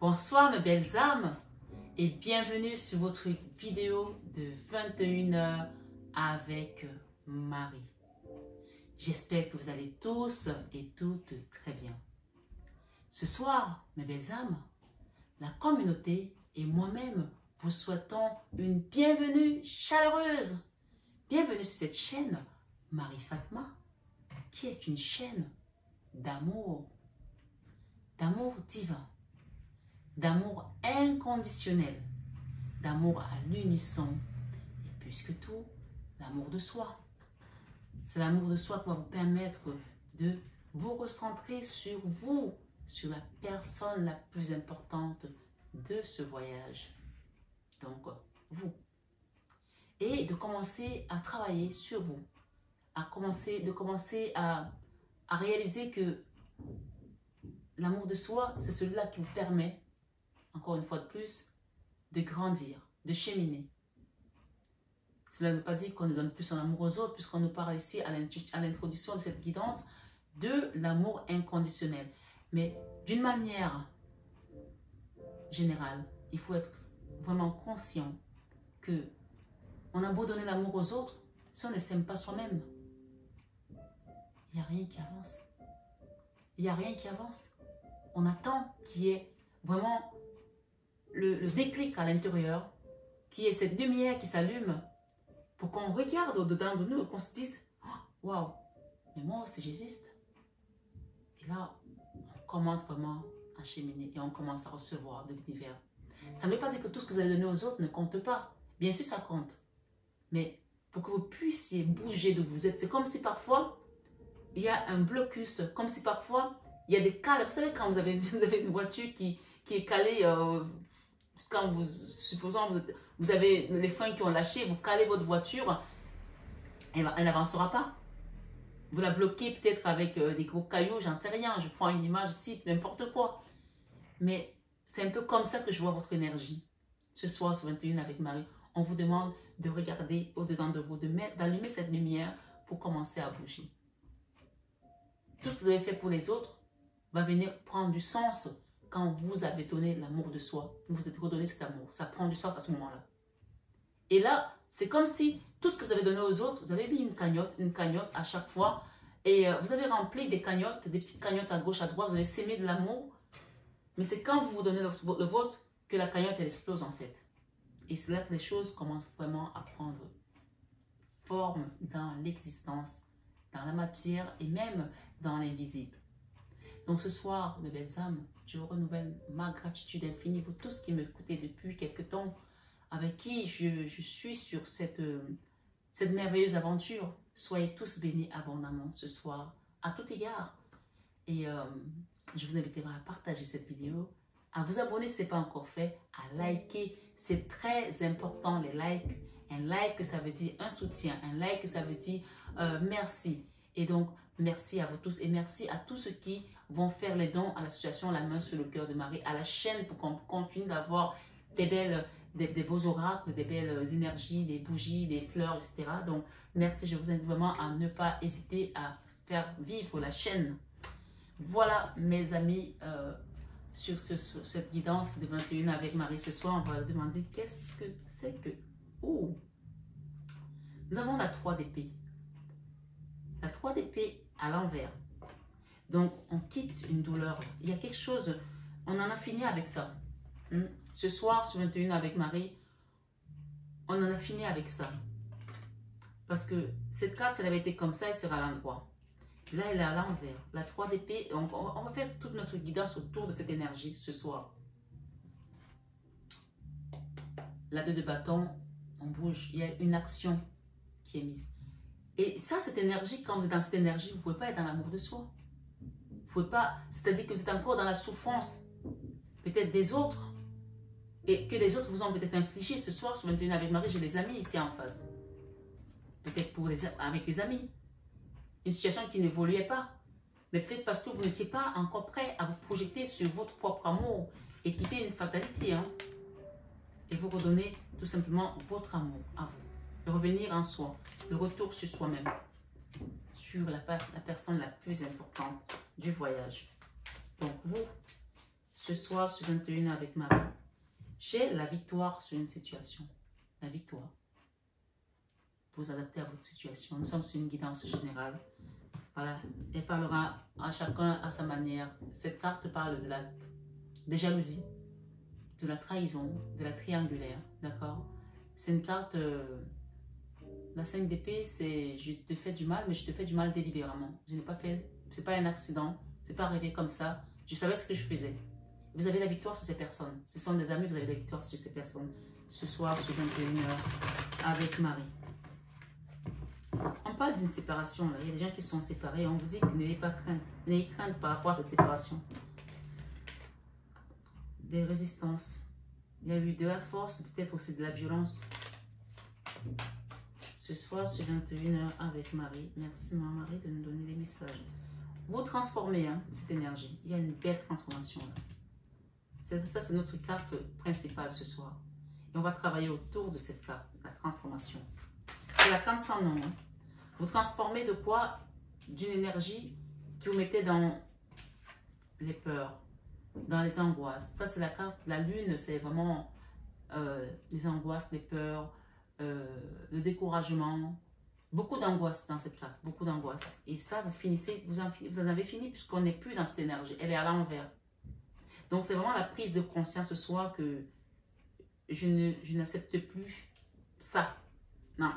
Bonsoir mes belles âmes et bienvenue sur votre vidéo de 21h avec Marie. J'espère que vous allez tous et toutes très bien. Ce soir, mes belles âmes, la communauté et moi-même vous souhaitons une bienvenue chaleureuse. Bienvenue sur cette chaîne Marie Fatma, qui est une chaîne d'amour divin, d'amour inconditionnel, d'amour à l'unisson et plus que tout, l'amour de soi. C'est l'amour de soi qui va vous permettre de vous recentrer sur vous, sur la personne la plus importante de ce voyage. Donc, vous. Et de commencer à travailler sur vous, de commencer à réaliser que l'amour de soi, c'est celui-là qui vous permet, encore une fois de plus, de grandir, de cheminer. Cela ne veut pas dire qu'on ne donne plus son amour aux autres, puisqu'on nous parle ici à l'introduction de cette guidance de l'amour inconditionnel. Mais d'une manière générale, il faut être vraiment conscient que on a beau donner l'amour aux autres, si on ne s'aime pas soi-même, il n'y a rien qui avance. Il n'y a rien qui avance. On attend qu'il y ait vraiment le déclic à l'intérieur, qu'il y ait cette lumière qui s'allume pour qu'on regarde au-dedans de nous et qu'on se dise « Waouh, mais moi aussi j'existe ». Et là, on commence vraiment à cheminer et on commence à recevoir de l'univers. Ça ne veut pas dire que tout ce que vous allez donner aux autres ne compte pas. Bien sûr, ça compte. Mais pour que vous puissiez bouger de vous êtes, c'est comme si parfois il y a un blocus, comme si parfois il y a des cales. Vous savez, quand vous avez une voiture qui est calée, quand supposons vous avez les freins qui ont lâché, vous calez votre voiture, elle n'avancera pas. Vous la bloquez peut-être avec des gros cailloux, j'en sais rien, je prends une image ici, n'importe quoi. Mais c'est un peu comme ça que je vois votre énergie. Ce soir, sur 21 avec Marie, on vous demande de regarder au-dedans de vous, d'allumer cette lumière pour commencer à bouger. Tout ce que vous avez fait pour les autres va venir prendre du sens quand vous avez donné l'amour de soi. Vous vous êtes redonné cet amour. Ça prend du sens à ce moment-là. Et là, c'est comme si tout ce que vous avez donné aux autres, vous avez mis une cagnotte à chaque fois. Et vous avez rempli des cagnottes, des petites cagnottes à gauche, à droite. Vous avez sémé de l'amour. Mais c'est quand vous vous donnez le vôtre que la cagnotte, elle explose en fait. Et c'est là que les choses commencent vraiment à prendre forme dans l'existence, dans la matière et même dans l'invisible. Donc ce soir, mes belles âmes, je vous renouvelle ma gratitude infinie pour tous qui m'écoutez depuis quelque temps, avec qui je suis sur cette merveilleuse aventure. Soyez tous bénis abondamment ce soir, à tout égard. Et je vous inviterai à partager cette vidéo, à vous abonner si ce n'est pas encore fait, à liker. C'est très important les likes. Un like, ça veut dire un soutien. Un like, ça veut dire merci. Et donc, merci à vous tous et merci à tous ceux qui vont faire les dons à l'association La Main sur le Cœur de Marie, à la chaîne pour qu'on continue d'avoir des beaux oracles, des belles énergies, des bougies, des fleurs, etc. Donc, merci. Je vous invite vraiment à ne pas hésiter à faire vivre la chaîne. Voilà, mes amis, sur cette guidance de 21 avec Marie. Ce soir, on va demander qu'est-ce que c'est que... Oh! Nous avons la 3 d'épée. La 3 d'épée à l'envers. Donc, on quitte une douleur. Il y a quelque chose, on en a fini avec ça. Ce soir, sur 21 avec Marie, on en a fini avec ça. Parce que cette carte, si elle avait été comme ça, elle serait à l'endroit. Là, elle est à l'envers. La 3 d'épée, on va faire toute notre guidance autour de cette énergie ce soir. La 2 de bâton, on bouge. Il y a une action qui est mise. Et ça, cette énergie, quand vous êtes dans cette énergie, vous ne pouvez pas être dans l'amour de soi. Vous pouvez pas, c'est-à-dire que vous êtes encore dans la souffrance, peut-être des autres, et que les autres vous ont peut-être infligé. Ce soir, sur 21 avec Marie, j'ai des amis ici en face. Peut-être avec les amis. Une situation qui n'évoluait pas. Mais peut-être parce que vous n'étiez pas encore prêt à vous projeter sur votre propre amour et quitter une fatalité. Et vous redonner tout simplement votre amour à vous. De revenir en soi, le retour sur soi-même, sur la personne la plus importante du voyage. Donc vous, Ce soir, sur 21 avec Marie, j'ai la victoire sur une situation. La victoire. Vous adaptez à votre situation. Nous sommes sur une guidance générale. Voilà. Elle parlera à chacun à sa manière. Cette carte parle de des jalousies, de la trahison, de la triangulaire. D'accord? C'est une carte... la 5 d'épée, c'est je te fais du mal, mais je te fais du mal délibérément. Je n'ai pas fait... C'est pas un accident. C'est pas arrivé comme ça. Je savais ce que je faisais. Vous avez la victoire sur ces personnes. Ce sont des amis, vous avez la victoire sur ces personnes. Ce soir, sur 21h, avec Marie. On parle d'une séparation. Là. Il y a des gens qui sont séparés. On vous dit que n'ayez pas crainte. N'ayez crainte par rapport à cette séparation. Des résistances. Il y a eu de la force, peut-être aussi de la violence. Ce soir, sur 21h, avec Marie. Merci, Marie, de nous donner des messages. Vous transformez cette énergie. Il y a une belle transformation là. Ça, c'est notre carte principale ce soir. Et on va travailler autour de cette carte, la transformation. C'est la carte sans nom. Vous transformez de quoi? D'une énergie qui vous mettait dans les peurs, dans les angoisses. Ça, c'est la carte, la lune, c'est vraiment les angoisses, les peurs, le découragement. Beaucoup d'angoisse dans cette carte, beaucoup d'angoisse. Et ça, vous finissez, vous en avez fini puisqu'on n'est plus dans cette énergie. Elle est à l'envers. Donc, c'est vraiment la prise de conscience ce soir que je n'accepte plus ça. Non.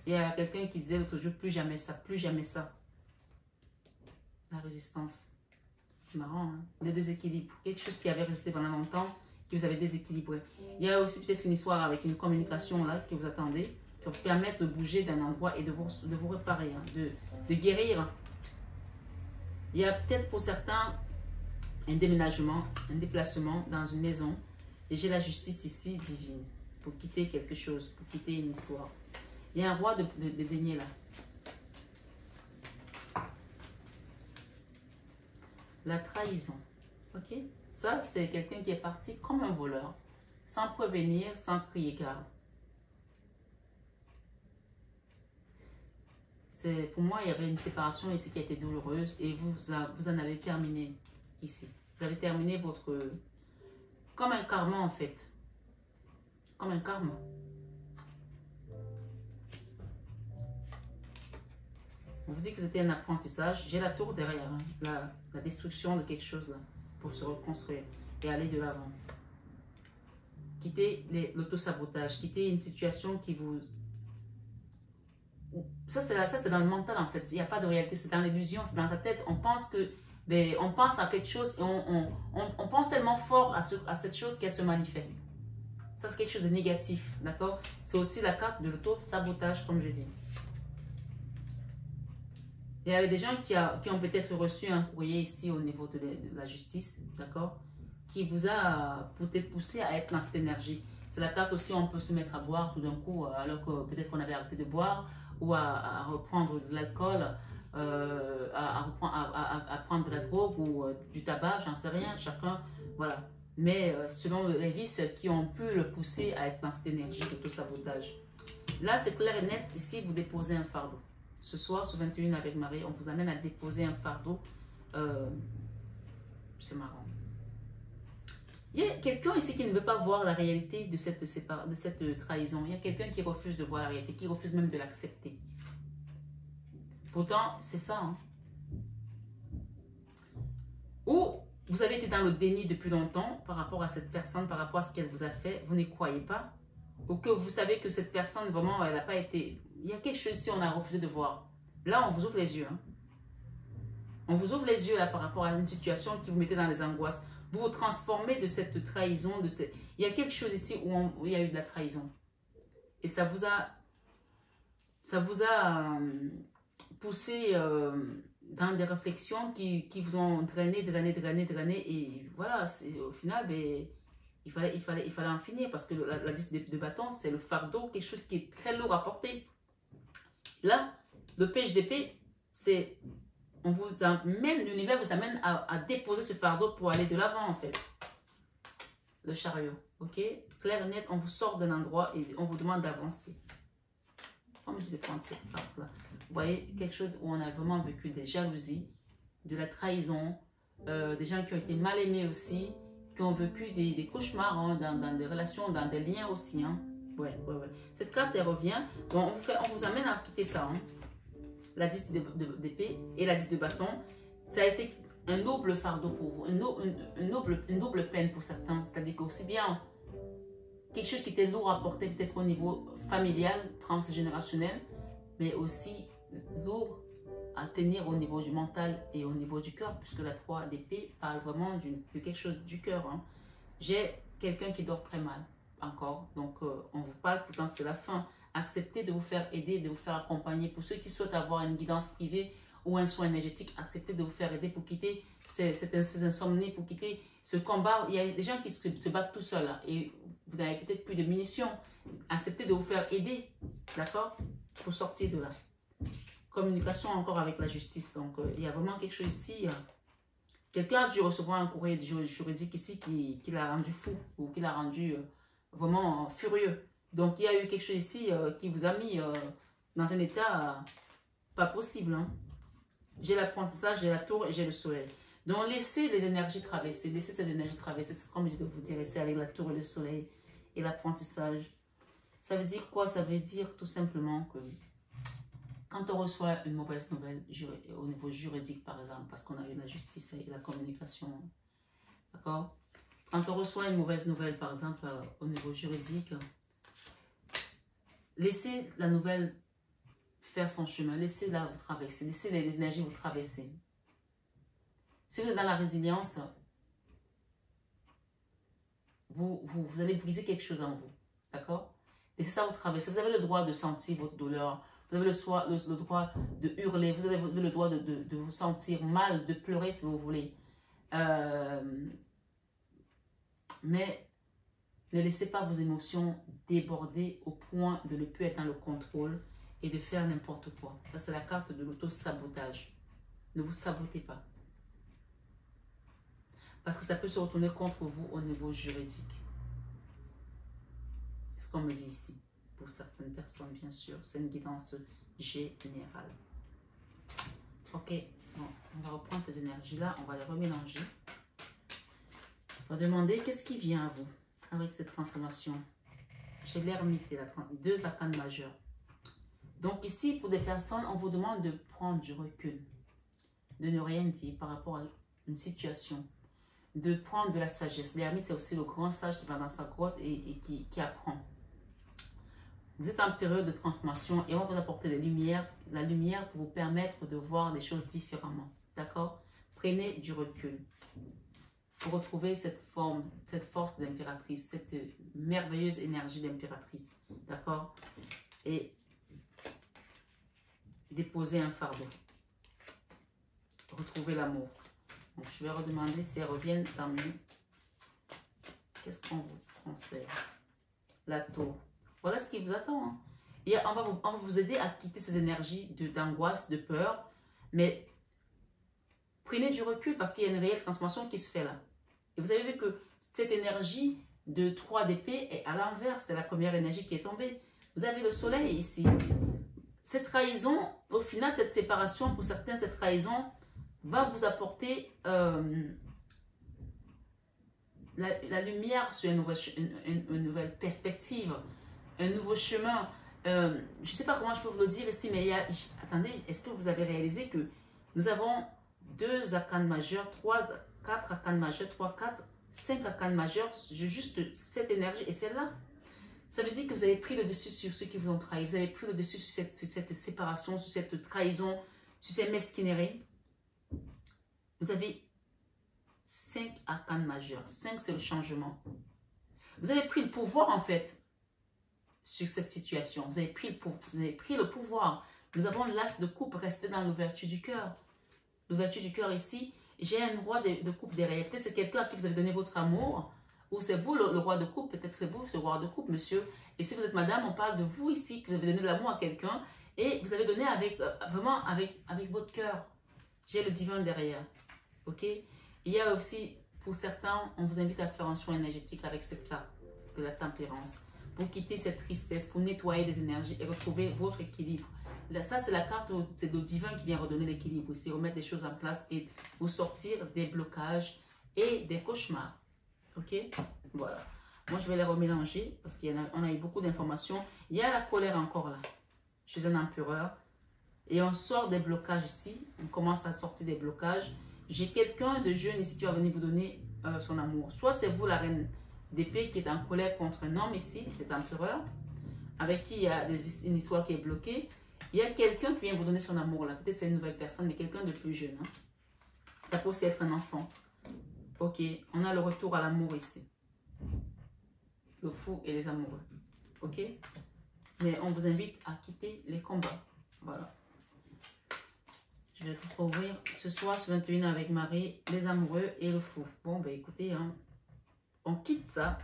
Il y a quelqu'un qui disait l'autre jour, plus jamais ça, plus jamais ça. La résistance. C'est marrant, hein? Le déséquilibre. Quelque chose qui avait résisté pendant longtemps, qui vous avait déséquilibré. Il y a aussi peut-être une histoire avec une communication là que vous attendez, qui va vous permettre de bouger d'un endroit et de vous réparer, hein, de guérir. Il y a peut-être pour certains un déménagement, un déplacement dans une maison. Et j'ai la justice ici divine pour quitter quelque chose, pour quitter une histoire. Il y a un roi de deniers là. La trahison. Ok? Ça, c'est quelqu'un qui est parti comme un voleur, sans prévenir, sans crier garde. Pour moi, il y avait une séparation ici qui a été douloureuse et vous en avez terminé ici. Vous avez terminé votre... Comme un karma en fait. Comme un karma. On vous dit que c'était un apprentissage. J'ai la tour derrière. Hein. La destruction de quelque chose là. Pour se reconstruire et aller de l'avant. Quitter l'autosabotage. Quitter une situation qui vous... Ça, c'est dans le mental en fait. Il n'y a pas de réalité. C'est dans l'illusion. C'est dans ta tête. On pense que... on pense à quelque chose et on pense tellement fort à cette chose qu'elle se manifeste. Ça, c'est quelque chose de négatif. D'accord? C'est aussi la carte de l'auto-sabotage, comme je dis. Il y avait des gens qui ont peut-être reçu un courrier ici au niveau de la justice, d'accord, qui vous a peut-être poussé à être dans cette énergie. C'est la carte aussi où on peut se mettre à boire tout d'un coup, alors que peut-être qu'on avait arrêté de boire, ou à reprendre de l'alcool, à prendre de la drogue ou du tabac, j'en sais rien, chacun, voilà. Mais selon les vices qui ont pu le pousser à être dans cette énergie d'auto-sabotage. Là, c'est clair et net, ici, vous déposez un fardeau. Ce soir, sur 21 avec Marie, on vous amène à déposer un fardeau. C'est marrant. Il y a quelqu'un ici qui ne veut pas voir la réalité de cette trahison. Il y a quelqu'un qui refuse de voir la réalité, qui refuse même de l'accepter. Pourtant, c'est ça. Hein. Ou vous avez été dans le déni depuis longtemps par rapport à cette personne, par rapport à ce qu'elle vous a fait. Vous n'y croyez pas. Ou que vous savez que cette personne, vraiment, elle n'a pas été... Il y a quelque chose ici on a refusé de voir. Là, on vous ouvre les yeux. Hein. On vous ouvre les yeux là par rapport à une situation qui vous mettait dans les angoisses. Vous vous transformez de cette trahison. Il y a quelque chose ici où il y a eu de la trahison. Et ça vous a poussé dans des réflexions qui vous ont drainé. Et voilà, au final, ben, il fallait en finir. Parce que la 10 de bâton, c'est le fardeau, quelque chose qui est très lourd à porter. Là, le pêche d'épée, c'est... On vous amène, l'univers vous amène à déposer ce fardeau pour aller de l'avant en fait. Le chariot, ok? Clair et net, on vous sort d'un endroit et on vous demande d'avancer. On me dit de prendre cette carte-là. Vous voyez, quelque chose où on a vraiment vécu des jalousies, de la trahison, des gens qui ont été mal aimés aussi, qui ont vécu des cauchemars hein, dans des relations, dans des liens aussi. Hein. Ouais. Cette carte, elle revient. Donc, on vous amène à quitter ça. Hein. La 10 d'épée et la 10 de bâton. Ça a été un noble fardeau pour vous, une double peine pour certains. C'est-à-dire qu'aussi bien quelque chose qui était lourd à porter peut-être au niveau familial, transgénérationnel, mais aussi lourd à tenir au niveau du mental et au niveau du cœur, puisque la 3 d'épée parle vraiment de quelque chose du cœur. Hein. J'ai quelqu'un qui dort très mal encore, donc on vous parle pourtant que c'est la fin. Acceptez de vous faire aider, de vous faire accompagner. Pour ceux qui souhaitent avoir une guidance privée ou un soin énergétique, acceptez de vous faire aider pour quitter ces insomnies, pour quitter ce combat. Il y a des gens qui se battent tout seuls là, et vous n'avez peut-être plus de munitions. Acceptez de vous faire aider, d'accord, pour sortir de là. Communication encore avec la justice. Donc, il y a vraiment quelque chose ici. Quelqu'un a dû recevoir un courrier juridique ici qui l'a rendu fou ou qui l'a rendu vraiment furieux. Donc, il y a eu quelque chose ici qui vous a mis dans un état pas possible. Hein. J'ai l'apprentissage, j'ai la tour et j'ai le soleil. Donc, laissez les énergies traverser. Laissez ces énergies traverser. C'est ce qu'on me dit de vous dire ici avec la tour et le soleil et l'apprentissage. Ça veut dire quoi? Ça veut dire tout simplement que quand on reçoit une mauvaise nouvelle au niveau juridique, par exemple, parce qu'on a eu la justice et la communication, d'accord? Quand on reçoit une mauvaise nouvelle, par exemple, au niveau juridique, laissez la nouvelle faire son chemin, laissez-la vous traverser, laissez les énergies vous traverser. Si vous êtes dans la résilience, vous allez briser quelque chose en vous, d'accord? Laissez ça vous traverser. Vous avez le droit de sentir votre douleur, vous avez le droit de hurler, vous avez le droit de vous sentir mal, de pleurer si vous voulez. Mais ne laissez pas vos émotions déborder au point de ne plus être dans le contrôle et de faire n'importe quoi. Ça, c'est la carte de l'auto-sabotage. Ne vous sabotez pas. Parce que ça peut se retourner contre vous au niveau juridique. C'est ce qu'on me dit ici. Pour certaines personnes, bien sûr. C'est une guidance générale. Ok. Bon, on va reprendre ces énergies-là. On va les remélanger. On va demander qu'est-ce qui vient à vous avec cette transformation. J'ai l'ermite et deux arcanes majeures. Donc ici, pour des personnes, on vous demande de prendre du recul. De ne rien dire par rapport à une situation. De prendre de la sagesse. L'ermite, c'est aussi le grand sage qui va dans sa grotte et qui apprend. Vous êtes en période de transformation et on va vous apporter la lumière pour vous permettre de voir des choses différemment. D'accord? Prenez du recul pour retrouver cette forme, cette force d'impératrice, cette merveilleuse énergie d'impératrice. D'accord? Et déposer un fardeau. Retrouver l'amour. Donc, je vais redemander si elles reviennent tant mieux. Qu'est-ce qu'on vous conseille? La tour. Voilà ce qui vous attend. Hein. Et on va vous aider à quitter ces énergies d'angoisse, de peur. Mais prenez du recul parce qu'il y a une réelle transformation qui se fait là. Et vous avez vu que cette énergie de 3 d'épée est à l'envers. C'est la première énergie qui est tombée. Vous avez le soleil ici. Cette trahison, au final, cette séparation, pour certains, cette trahison va vous apporter la lumière sur une nouvelle perspective, un nouveau chemin. Je ne sais pas comment je peux vous le dire ici, mais attendez, est-ce que vous avez réalisé que nous avons 2 arcanes majeures, 4 arcanes majeures, 3, 4, 5 arcanes majeures, juste cette énergie et celle-là. Ça veut dire que vous avez pris le dessus sur ceux qui vous ont trahi, vous avez pris le dessus sur cette séparation, sur cette trahison, sur ces mesquineries. Vous avez 5 arcanes majeures. 5, c'est le changement. Vous avez pris le pouvoir, en fait, sur cette situation. Vous avez pris le pouvoir. Nous avons l'as de coupe resté dans l'ouverture du cœur. L'ouverture du cœur ici. J'ai un roi de coupe derrière. Peut-être c'est quelqu'un à qui vous avez donné votre amour. Ou c'est vous le roi de coupe. Peut-être c'est vous ce roi de coupe, monsieur. Et si vous êtes madame, on parle de vous ici, que vous avez donné de l'amour à quelqu'un. Et vous avez donné vraiment avec votre cœur. J'ai le divin derrière. Ok? Il y a aussi, pour certains, on vous invite à faire un soin énergétique avec cette carte de la tempérance. Pour quitter cette tristesse, pour nettoyer des énergies et retrouver votre équilibre. ça, c'est la carte, c'est le divin qui vient redonner l'équilibre ici, remettre les choses en place et vous sortir des blocages et des cauchemars. Ok? Voilà. Moi, je vais les remélanger parce qu'on a eu beaucoup d'informations. Il y a la colère encore là, chez un empereur. Et on sort des blocages ici. On commence à sortir des blocages. J'ai quelqu'un de jeune ici qui va venir vous donner son amour. Soit c'est vous, la reine d'épée, qui est en colère contre un homme ici, cet empereur, avec qui il y a une histoire qui est bloquée. Il y a quelqu'un qui vient vous donner son amour là. Peut-être c'est une nouvelle personne, mais quelqu'un de plus jeune. Hein. Ça peut aussi être un enfant. Ok, on a le retour à l'amour ici. Le fou et les amoureux. Ok? Mais on vous invite à quitter les combats. Voilà. Je vais vous ouvrir ce soir sur 21 avec Marie, les amoureux et le fou. Bon, ben écoutez, hein, on quitte ça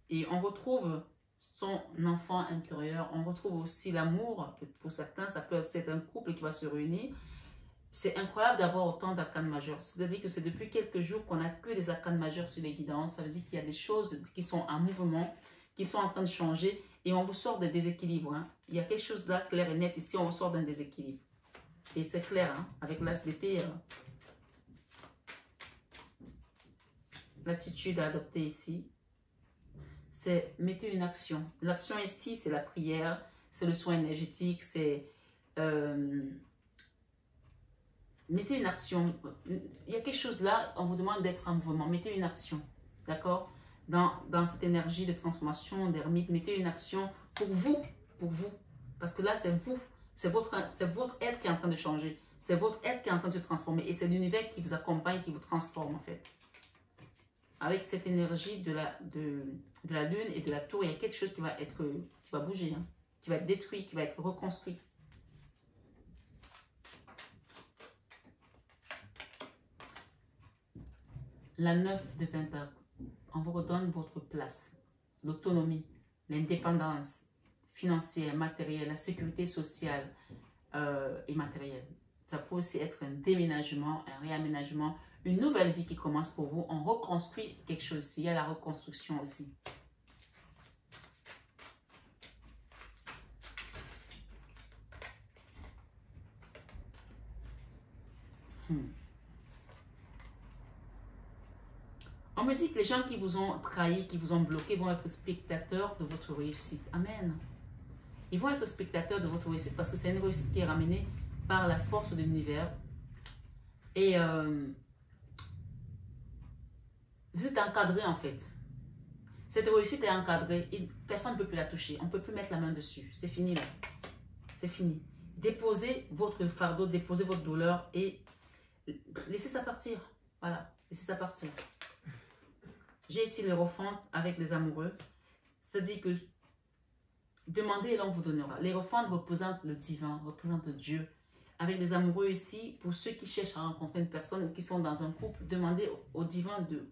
et on retrouve son enfant intérieur. On retrouve aussi l'amour. Pour certains, ça peut être un couple qui va se réunir. C'est incroyable d'avoir autant d'arcanes majeures. C'est-à-dire que c'est depuis quelques jours qu'on n'a que des arcanes majeures sur les guidances. Ça veut dire qu'il y a des choses qui sont en mouvement, qui sont en train de changer et on vous sort des déséquilibres. Hein. Il y a quelque chose là clair et net. Ici, on vous sort d'un déséquilibre. Et c'est clair, hein, avec l'as d'épée. L'attitude à adopter ici, c'est mettez une action. L'action ici, c'est la prière, c'est le soin énergétique, c'est... mettez une action. Il y a quelque chose là, on vous demande d'être en mouvement. Mettez une action, d'accord? Dans cette énergie de transformation d'ermite, mettez une action pour vous. Parce que là, c'est vous. C'est votre être qui est en train de changer. C'est votre être qui est en train de se transformer. Et c'est l'univers qui vous accompagne, qui vous transforme en fait. Avec cette énergie de la lune et de la tour, il y a quelque chose qui va bouger, hein, qui va être détruit, qui va être reconstruit. La 9 de Pentacle, on vous redonne votre place, l'autonomie, l'indépendance financière, matérielle, la sécurité sociale et matérielle. Ça peut aussi être un déménagement, un réaménagement, une nouvelle vie qui commence pour vous. On reconstruit quelque chose ici. Il y a la reconstruction aussi. On me dit que les gens qui vous ont trahi, qui vous ont bloqué, vont être spectateurs de votre réussite. Amen. Ils vont être spectateurs de votre réussite parce que c'est une réussite qui est ramenée par la force de l'univers. Et vous êtes encadré en fait. Cette réussite est encadrée et personne ne peut plus la toucher. On ne peut plus mettre la main dessus. C'est fini là. C'est fini. Déposez votre fardeau, déposez votre douleur et laissez ça partir. Voilà. Laissez ça partir. J'ai ici le Hiérophante avec les amoureux. C'est-à-dire que demandez et l'on vous donnera. Les Hiérophantes représentent le divin, représentent Dieu. Avec les amoureux ici, pour ceux qui cherchent à rencontrer une personne ou qui sont dans un couple, demandez au divin de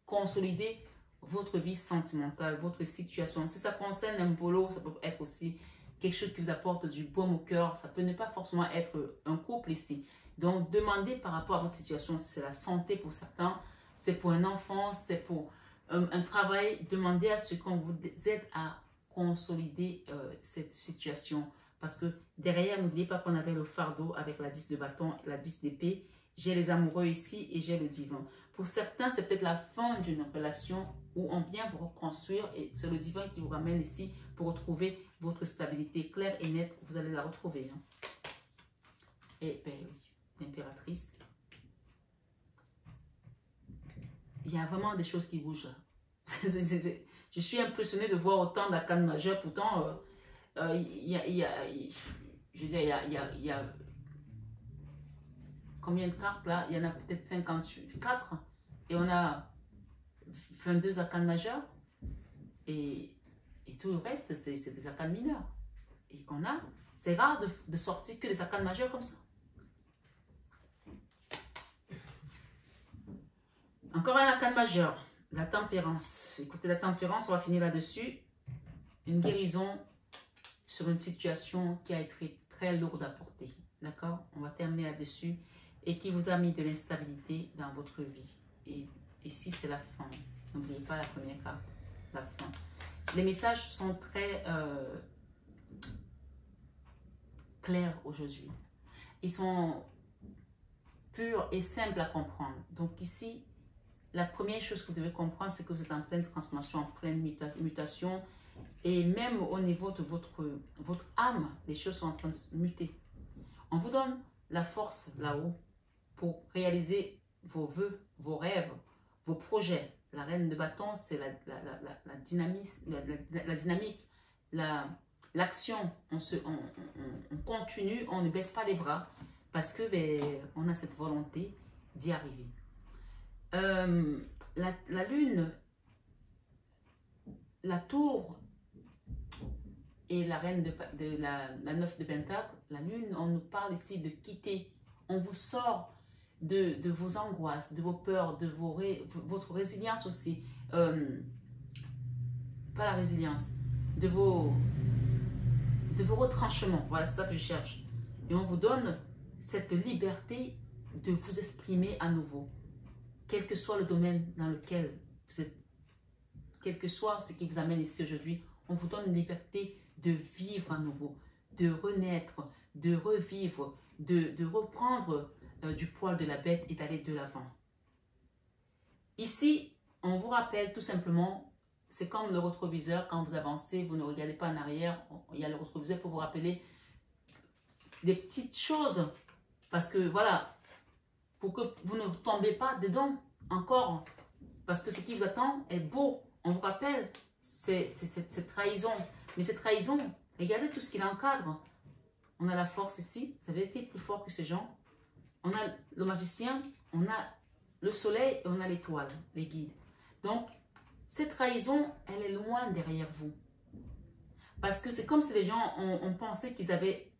consolider votre vie sentimentale, votre situation. Si ça concerne un boulot, ça peut être aussi quelque chose qui vous apporte du baume au cœur. Ça peut ne pas forcément être un couple ici. Donc, demandez par rapport à votre situation. Si c'est la santé pour certains, c'est pour un enfant, c'est pour un travail. Demandez à ce qu'on vous aide à consolider cette situation. Parce que derrière, n'oubliez pas qu'on avait le fardeau avec la 10 de bâton, la 10 d'épée. J'ai les amoureux ici et j'ai le divin. Pour certains, c'est peut-être la fin d'une relation où on vient vous reconstruire et c'est le divin qui vous ramène ici pour retrouver votre stabilité claire et nette. Vous allez la retrouver. Hein. Et ben oui, l'impératrice. Il y a vraiment des choses qui bougent là. Je suis impressionnée de voir autant d'arcanes majeures. Pourtant, il y a combien de cartes là? Il y en a peut-être 54. Et on a 22 arcanes majeures. Et tout le reste, c'est des arcanes mineures. Et c'est rare de sortir que des arcanes majeures comme ça. Encore un arcane majeur, la tempérance. Écoutez, la tempérance, on va finir là-dessus. Une guérison sur une situation qui a été très lourde à porter. D'accord? On va terminer là-dessus. Et qui vous a mis de l'instabilité dans votre vie. Et ici, c'est la fin. N'oubliez pas la première carte, la fin. Les messages sont très... clairs aujourd'hui. Ils sont purs et simples à comprendre. Donc ici, la première chose que vous devez comprendre, c'est que vous êtes en pleine transformation, en pleine mutation. Et même au niveau de votre âme, les choses sont en train de se muter. On vous donne la force là-haut pour réaliser vos vœux, vos rêves, vos projets. La reine de bâton, c'est la dynamique, l'action. On continue, on ne baisse pas les bras parce que on a cette volonté d'y arriver. La lune, la tour et la reine de la 9 de Pentacle, la lune, on nous parle ici de quitter. On vous sort de vos angoisses, de vos peurs, de votre résilience aussi. Pas la résilience, de vos retranchements. Voilà, c'est ça que je cherche. Et on vous donne cette liberté de vous exprimer à nouveau. Quel que soit le domaine dans lequel vous êtes, quel que soit ce qui vous amène ici aujourd'hui, on vous donne une liberté de vivre à nouveau, de renaître, de revivre, de reprendre du poil de la bête et d'aller de l'avant. Ici, on vous rappelle tout simplement, c'est comme le rétroviseur, quand vous avancez, vous ne regardez pas en arrière, il y a le rétroviseur pour vous rappeler des petites choses, parce que voilà, pour que vous ne tombez pas dedans encore, parce que ce qui vous attend est beau. On vous rappelle, c'est cette trahison, mais cette trahison, regardez tout ce qui l'encadre. On a la force ici, ça avait été plus fort que ces gens. On a le magicien, on a le soleil et on a l'étoile, les guides. Donc, cette trahison, elle est loin derrière vous. Parce que c'est comme si les gens ont pensé qu'ils avaient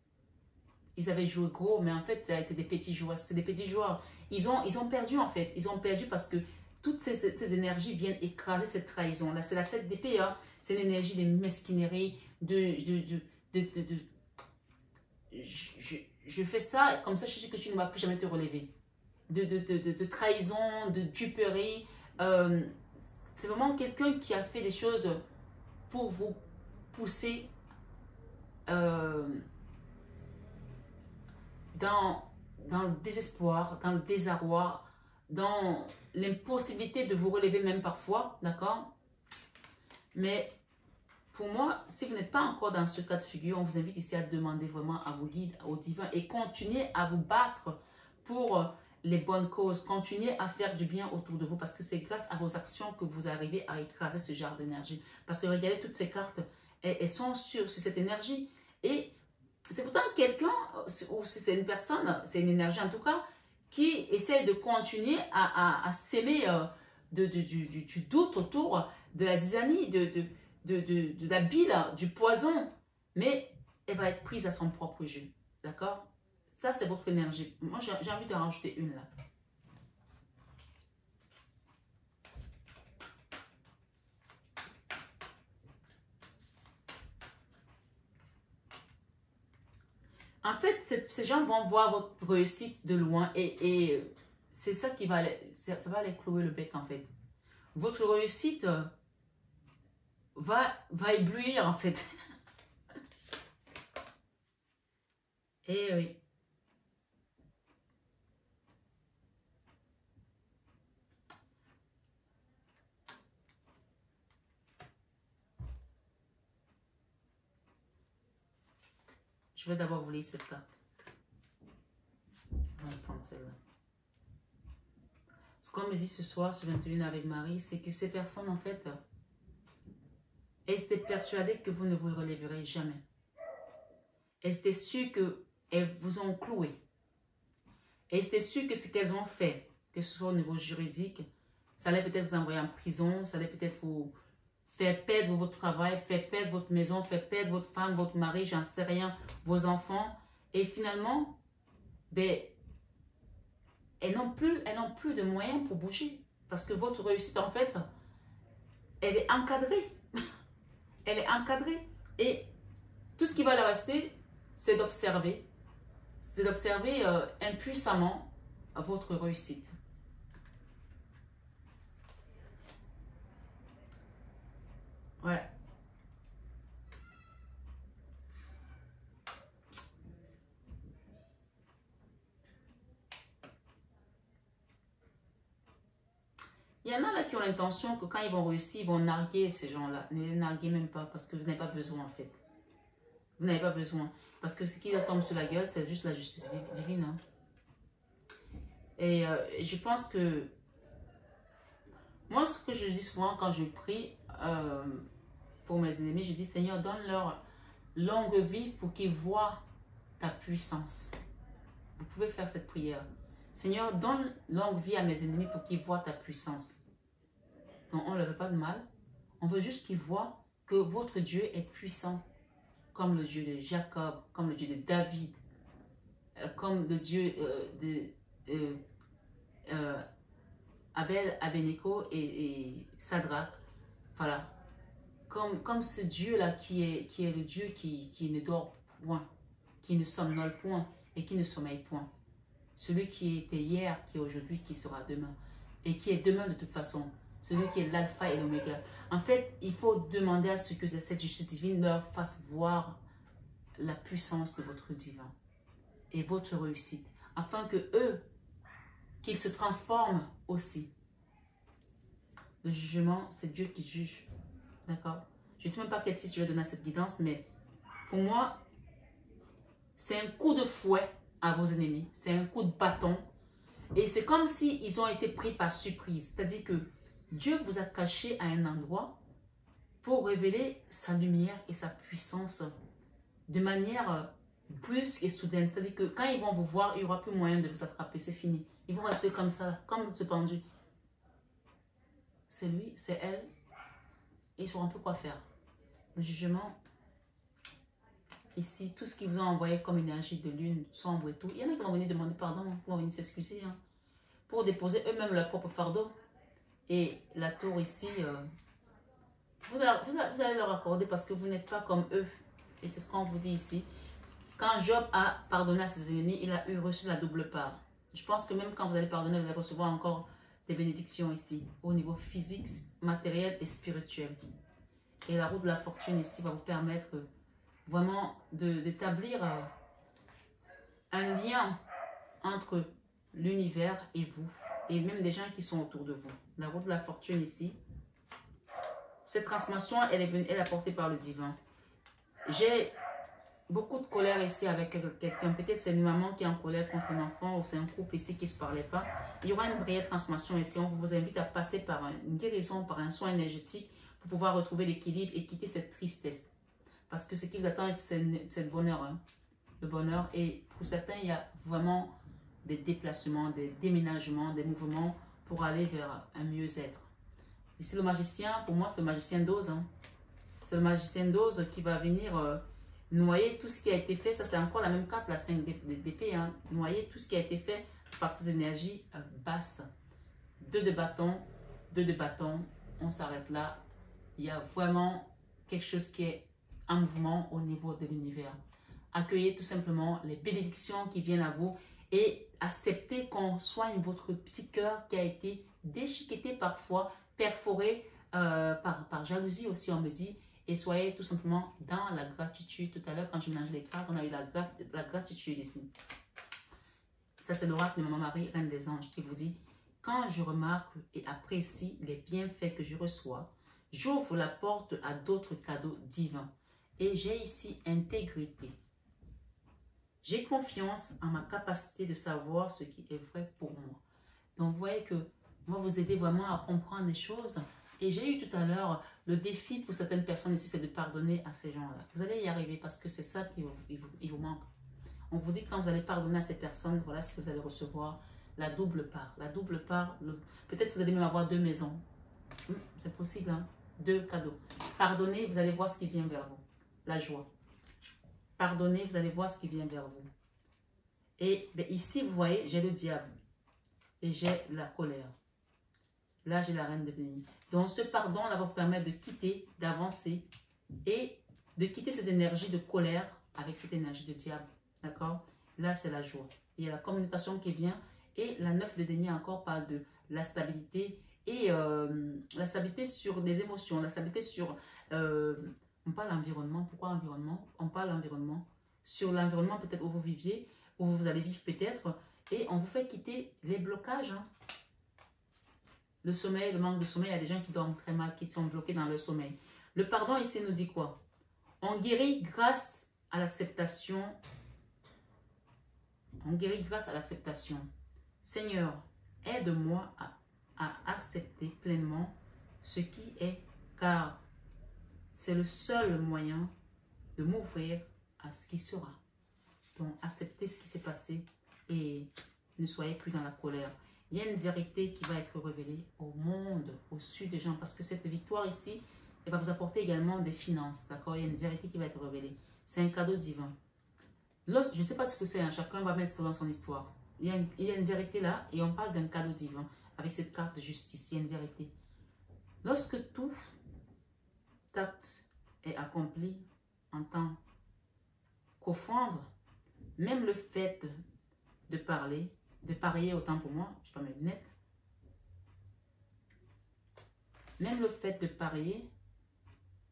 joué gros, mais en fait, ça a été des petits joueurs. C'était des petits joueurs. Ils ont perdu en fait. Ils ont perdu parce que toutes ces énergies viennent écraser cette trahison. Là, c'est la 7 d'épée. Hein. C'est l'énergie de mesquinerie, je fais ça, comme ça je sais que tu ne vas plus jamais te relever. De trahison, de duperie. C'est vraiment quelqu'un qui a fait des choses pour vous pousser dans le désespoir, dans le désarroi, dans l'impossibilité de vous relever même parfois, d'accord? Mais pour moi, si vous n'êtes pas encore dans ce cas de figure, on vous invite ici à demander vraiment à vos guides, au divin, et continuez à vous battre pour les bonnes causes. Continuez à faire du bien autour de vous parce que c'est grâce à vos actions que vous arrivez à écraser ce genre d'énergie. Parce que regardez, toutes ces cartes, elles sont sur cette énergie. Et c'est pourtant quelqu'un, ou si c'est une personne, c'est une énergie en tout cas, qui essaie de continuer à s'aimer du doute autour de la zizanie, de la bile, du poison, mais elle va être prise à son propre jeu. D'accord? Ça, c'est votre énergie. Moi, j'ai envie de rajouter une là. En fait, ces gens vont voir votre réussite de loin et c'est ça qui va ça va les clouer le bec en fait. Votre réussite va éblouir en fait. Et oui. Je vais d'abord vous lire cette carte. On va prendre celle-là. Ce qu'on me dit ce soir sur 21 avec Marie, c'est que ces personnes en fait, elles étaient persuadées que vous ne vous relèverez jamais. Elles étaient sûres qu'elles vous ont cloué. Elles étaient sûres que ce qu'elles ont fait, que ce soit au niveau juridique, ça allait peut-être vous envoyer en prison, ça allait peut-être vous faire perdre votre travail, faire perdre votre maison, faire perdre votre femme, votre mari, j'en sais rien, vos enfants. Et finalement, ben, elles n'ont plus de moyens pour bouger. Parce que votre réussite, en fait, elle est encadrée. Elle est encadrée. Et tout ce qui va leur rester, c'est d'observer. C'est d'observer impuissamment votre réussite. Ouais. Il y en a là qui ont l'intention que quand ils vont réussir, ils vont narguer ces gens-là. Ne les narguez même pas parce que vous n'avez pas besoin en fait. Vous n'avez pas besoin. Parce que ce qui leur tombe sur la gueule, c'est juste la justice divine. Hein. Et je pense que moi, ce que je dis souvent quand je prie pour mes ennemis, je dis Seigneur, donne-leur longue vie pour qu'ils voient ta puissance. Vous pouvez faire cette prière. Seigneur, donne longue vie à mes ennemis pour qu'ils voient ta puissance. Donc, on ne leur veut pas de mal. On veut juste qu'ils voient que votre Dieu est puissant. Comme le Dieu de Jacob, comme le Dieu de David, comme le Dieu de Abednego et Sadrach. Voilà. Comme ce Dieu-là qui est le Dieu qui ne dort point, qui ne somnole point et qui ne sommeille point. Celui qui était hier, qui est aujourd'hui, qui sera demain. Et qui est demain de toute façon. Celui qui est l'alpha et l'oméga. En fait, il faut demander à ce que cette justice divine leur fasse voir la puissance de votre divin et votre réussite. Afin que eux, qu'ils se transforment aussi. Le jugement, c'est Dieu qui juge. D'accord? Je ne sais même pas quel titre je vais donner à cette guidance, mais pour moi, c'est un coup de fouet à vos ennemis. C'est un coup de bâton. Et c'est comme s'ils ont été pris par surprise. C'est-à-dire que Dieu vous a caché à un endroit pour révéler sa lumière et sa puissance de manière brusque et soudaine. C'est-à-dire que quand ils vont vous voir, il n'y aura plus moyen de vous attraper. C'est fini. Ils vont rester comme ça, comme ce pendu. C'est lui, c'est elle. Et ils sauront plus quoi faire. Le jugement, ici, tout ce qu'ils vous ont envoyé comme énergie de lune, sombre et tout, il y en a qui vont venir demander pardon, qui vont venir s'excuser, hein, pour déposer eux-mêmes leur propre fardeau. Et la tour ici, vous allez leur accorder parce que vous n'êtes pas comme eux. Et c'est ce qu'on vous dit ici. Quand Job a pardonné à ses ennemis, il a reçu la double part. Je pense que même quand vous allez pardonner, vous allez recevoir encore des bénédictions ici, au niveau physique, matériel et spirituel. Et la route de la fortune ici va vous permettre vraiment d'établir un lien entre l'univers et vous, et même des gens qui sont autour de vous. La route de la fortune ici, cette transformation, elle est apportée par le divin. J'ai beaucoup de colère ici avec quelqu'un. Peut-être c'est une maman qui est en colère contre un enfant ou c'est un couple ici qui ne se parlait pas. Il y aura une réelle transformation ici. On vous invite à passer par une guérison, par un soin énergétique pour pouvoir retrouver l'équilibre et quitter cette tristesse. Parce que ce qui vous attend, c'est le bonheur. Hein. Le bonheur. Et pour certains, il y a vraiment des déplacements, des déménagements, des mouvements pour aller vers un mieux-être. Ici, le magicien, pour moi, c'est le magicien d'Oz. Hein. C'est le magicien d'Oz qui va venir noyer tout ce qui a été fait. Ça, c'est encore la même carte, la 5 d'épée. Hein. Noyer tout ce qui a été fait par ces énergies basses. 2 de bâton, 2 de bâton. On s'arrête là. Il y a vraiment quelque chose qui est en mouvement au niveau de l'univers. Accueillez tout simplement les bénédictions qui viennent à vous et acceptez qu'on soigne votre petit cœur qui a été déchiqueté parfois, perforé par jalousie aussi, on me dit. Et soyez tout simplement dans la gratitude. Tout à l'heure, quand je mélange les cartes, on a eu la gratitude ici. Ça, c'est l'oracle de Maman Marie, Reine des Anges, qui vous dit « Quand je remarque et apprécie les bienfaits que je reçois, j'ouvre la porte à d'autres cadeaux divins. Et j'ai ici intégrité. J'ai confiance en ma capacité de savoir ce qui est vrai pour moi. » Donc, vous voyez que moi, vous aider vraiment à comprendre les choses. Et j'ai eu tout à l'heure le défi pour certaines personnes ici, c'est de pardonner à ces gens-là. Vous allez y arriver parce que c'est ça qui vous manque. On vous dit que quand vous allez pardonner à ces personnes, voilà ce que vous allez recevoir, la double part. La double part, peut-être vous allez même avoir 2 maisons. C'est possible, hein? 2 cadeaux. Pardonnez, vous allez voir ce qui vient vers vous. La joie. Pardonnez, vous allez voir ce qui vient vers vous. Et bien, ici, vous voyez, j'ai le diable. Et j'ai la colère. Là, j'ai la reine de béni. Donc, ce pardon là va vous permettre de quitter, d'avancer et de quitter ces énergies de colère avec cette énergie de diable. D'accord? Là, c'est la joie. Il y a la communication qui vient et la 9 de denier encore parle de la stabilité et la stabilité sur des émotions, la stabilité sur... on parle d'environnement. Pourquoi environnement? On parle d'environnement. Sur l'environnement peut-être où vous viviez, où vous allez vivre peut-être et on vous fait quitter les blocages. Hein. Le sommeil, le manque de sommeil, il y a des gens qui dorment très mal, qui sont bloqués dans le sommeil. Le pardon ici nous dit quoi? On guérit grâce à l'acceptation. On guérit grâce à l'acceptation. Seigneur, aide-moi à accepter pleinement ce qui est, car c'est le seul moyen de m'ouvrir à ce qui sera. Donc, acceptez ce qui s'est passé et ne soyez plus dans la colère. Il y a une vérité qui va être révélée au monde, au-dessus des gens, parce que cette victoire ici, elle va vous apporter également des finances, d'accord? Il y a une vérité qui va être révélée. C'est un cadeau divin. Je ne sais pas ce que c'est, hein, chacun va mettre ça dans son histoire. Il y a une vérité là, et on parle d'un cadeau divin. Avec cette carte de justice, il y a une vérité. Lorsque tout acte est accompli en tant qu'offrande, même le fait de parler, de parier autant pour moi, je ne vais pas mettre net, même le fait de parier,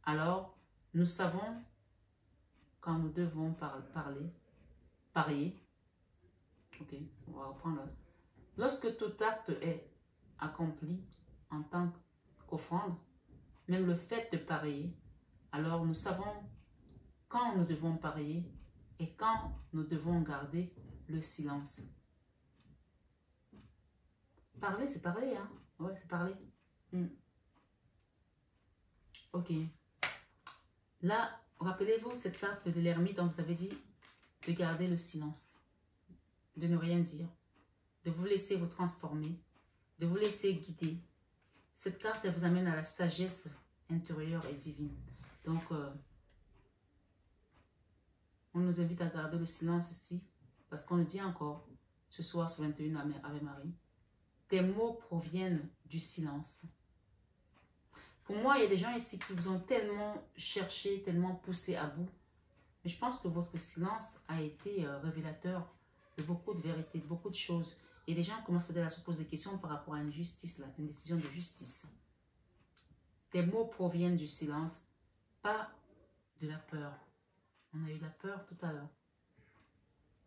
alors nous savons quand nous devons parier. Ok, on va reprendre. Lorsque tout acte est accompli en tant qu'offrande, même le fait de parier, alors nous savons quand nous devons parier et quand nous devons garder le silence. Parler, c'est parler, hein? Ouais, c'est parler. Ok. Là, rappelez-vous cette carte de l'ermite dont vous avez dit de garder le silence, de ne rien dire, de vous laisser vous transformer, de vous laisser guider. Cette carte, elle vous amène à la sagesse intérieure et divine. Donc, on nous invite à garder le silence ici, parce qu'on le dit encore, ce soir sur 21 Ave Marie, tes mots proviennent du silence. Pour moi, il y a des gens ici qui vous ont tellement cherché, tellement poussé à bout, mais je pense que votre silence a été révélateur de beaucoup de vérités, de beaucoup de choses. Et les gens commencent peut-être à se poser des questions par rapport à une justice, là, une décision de justice. Tes mots proviennent du silence, pas de la peur. On a eu la peur tout à l'heure,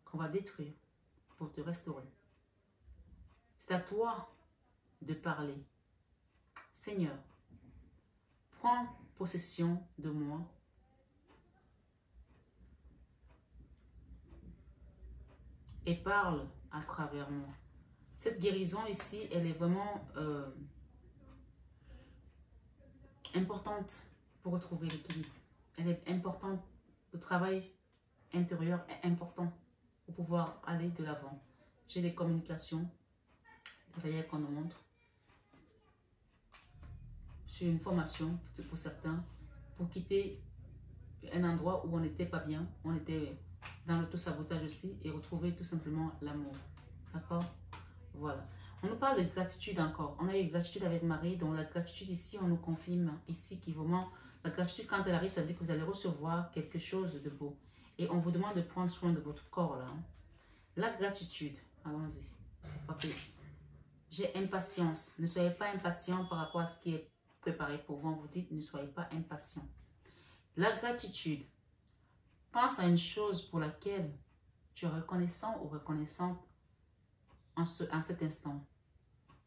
qu'on va détruire pour te restaurer. C'est à toi de parler. Seigneur, prends possession de moi. Et parle à travers moi. Cette guérison ici, elle est vraiment importante pour retrouver l'équilibre. Elle est importante. Le travail intérieur est important pour pouvoir aller de l'avant. J'ai des communications derrière qu'on nous montre. Sur une formation pour certains, pour quitter un endroit où on n'était pas bien, on était dans l'auto-sabotage aussi, et retrouver tout simplement l'amour. D'accord? Voilà. On nous parle de gratitude encore. On a eu gratitude avec Marie, donc la gratitude ici, on nous confirme ici qui vraiment, la gratitude quand elle arrive, ça veut dire que vous allez recevoir quelque chose de beau. Et on vous demande de prendre soin de votre corps là. La gratitude, allons-y. J'ai impatience. Ne soyez pas impatient par rapport à ce qui est préparé pour vous. On vous dit, ne soyez pas impatient. La gratitude. Pense à une chose pour laquelle tu es reconnaissant ou reconnaissante en cet instant.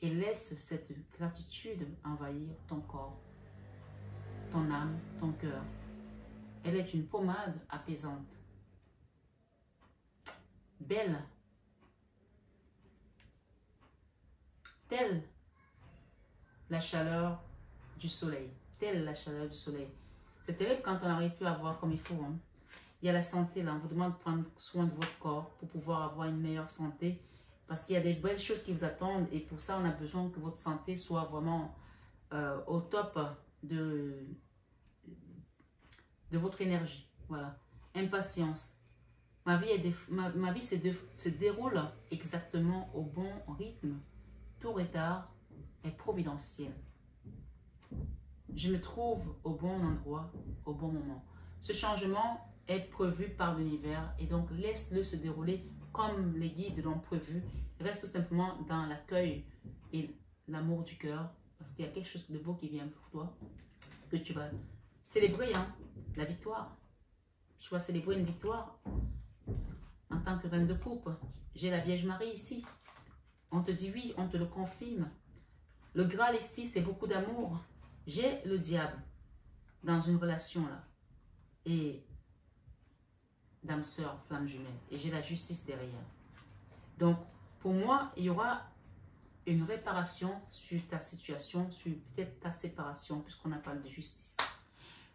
Et laisse cette gratitude envahir ton corps, ton âme, ton cœur. Elle est une pommade apaisante. Belle. Telle la chaleur du soleil. Telle la chaleur du soleil. C'est terrible quand on n'arrive plus à voir comme il faut. Hein. Il y a la santé là. On vous demande de prendre soin de votre corps pour pouvoir avoir une meilleure santé. Parce qu'il y a des belles choses qui vous attendent. Et pour ça, on a besoin que votre santé soit vraiment au top de votre énergie. Voilà. Impatience. Ma vie se déroule exactement au bon rythme. Tout retard est providentiel. Je me trouve au bon endroit, au bon moment. Ce changement est prévu par l'univers et donc laisse-le se dérouler comme les guides l'ont prévu. Reste tout simplement dans l'accueil et l'amour du cœur parce qu'il y a quelque chose de beau qui vient pour toi que tu vas célébrer, hein, la victoire. Tu vas célébrer une victoire en tant que reine de coupe. J'ai la Vierge Marie ici. On te dit oui, on te le confirme. Le Graal ici, c'est beaucoup d'amour. J'ai le diable dans une relation là. Et d'âme sœur, flamme jumelle. Et j'ai la justice derrière. Donc, pour moi, il y aura une réparation sur ta situation, sur peut-être ta séparation, puisqu'on a parlé de justice.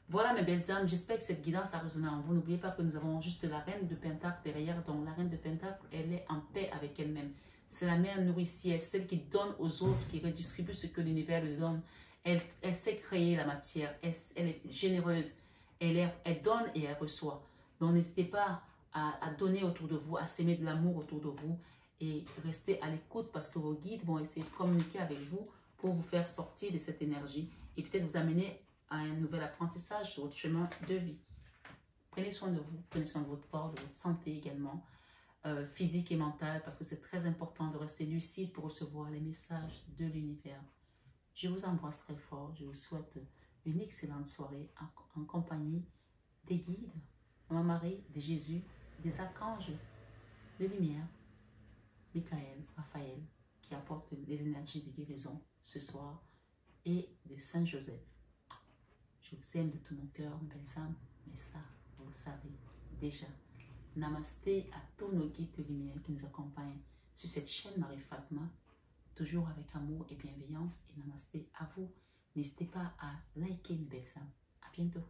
Voilà mes belles âmes, j'espère que cette guidance a résonné en vous. N'oubliez pas que nous avons juste la reine de Pentacle derrière. Donc la reine de Pentacle, elle est en paix avec elle-même. C'est la mère nourricière, celle qui donne aux autres, qui redistribue ce que l'univers lui donne. Elle sait créer la matière, elle est généreuse, elle donne et elle reçoit. Donc n'hésitez pas à donner autour de vous, à s'aimer de l'amour autour de vous et restez à l'écoute parce que vos guides vont essayer de communiquer avec vous pour vous faire sortir de cette énergie et peut-être vous amener à un nouvel apprentissage sur votre chemin de vie. Prenez soin de vous, prenez soin de votre corps, de votre santé également, physique et mentale, parce que c'est très important de rester lucide pour recevoir les messages de l'univers. Je vous embrasse très fort, je vous souhaite une excellente soirée en compagnie des guides, de Maman Marie, de Jésus, des archanges de lumière, Michael, Raphaël, qui apportent les énergies de guérison ce soir, et de Saint Joseph. Je vous aime de tout mon cœur, mes belles âmes, mais ça, vous le savez déjà. Namasté à tous nos guides de lumière qui nous accompagnent sur cette chaîne Marie Fatma, toujours avec amour et bienveillance. Et namasté à vous. N'hésitez pas à liker, mes belles âmes. À bientôt.